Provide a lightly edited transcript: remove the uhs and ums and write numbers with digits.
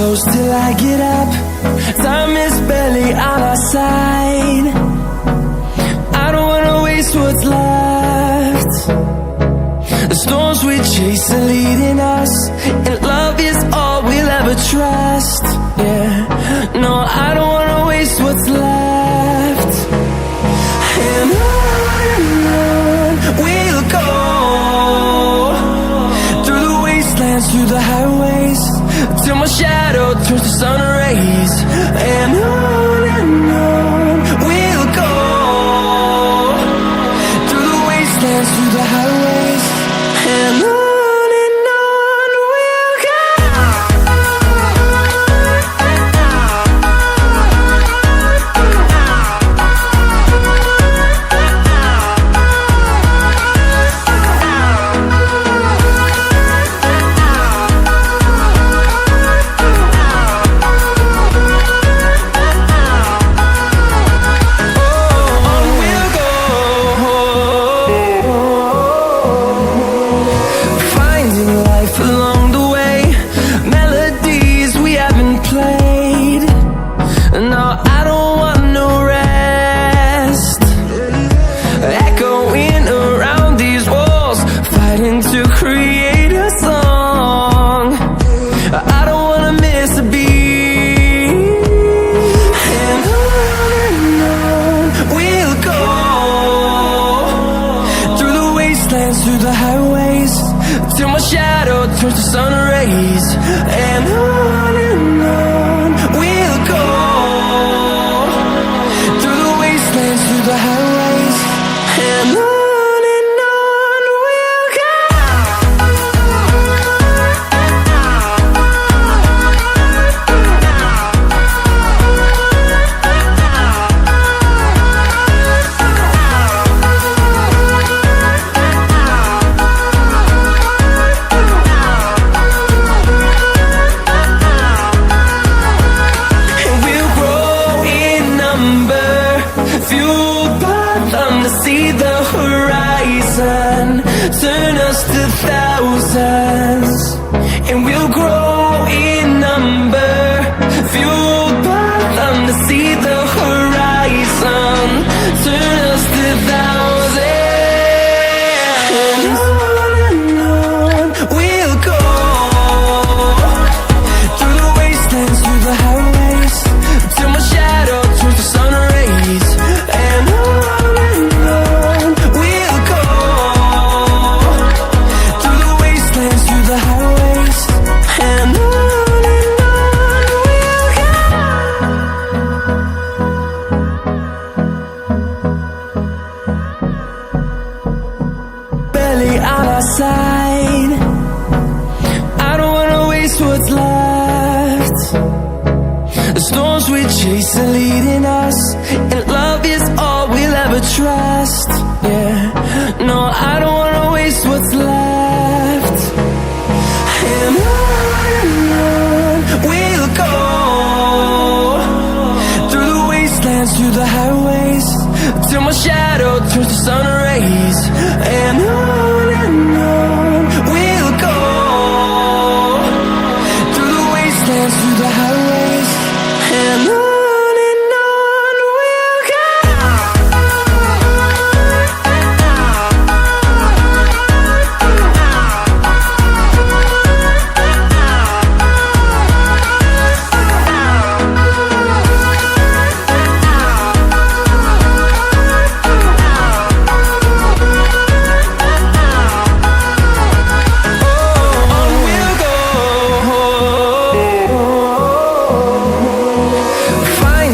close till I get up. Time is barely on our side. I don't wanna waste what's left. The storms we chase are leading us, and love is all we'll ever trust. Yeah, no, I don't wanna waste what's left. And on we'll go, through the wastelands, through the highways, till my shadow turns to sun rays. And on we'll go, through the wastelands, through the highways, and on we'll go. To create a song, I don't wanna miss a beat. And on we'll go, through the wastelands, through the highways, till my shadow turns to sun rays. And on we'll go, through the wastelands, through the highways, and on. Fueled by them to see the horizon, turn us to thousands, and we'll grow in number. Fueled by them to see the horizon, turn us to thousands, and on we'll go, through the wastelands, through the highways, till my shadow turns to sun rays. And on we'll go, through the wastelands, through the highways, and on we'll go. Barely on our side, I don't wanna waste what's left. The storms we chase are leading us, and love is all we'll ever trust. Yeah, no, I don't wanna waste what's left. And on we'll go, through the wastelands, through the highways, till my shadow turns to sun rays. And on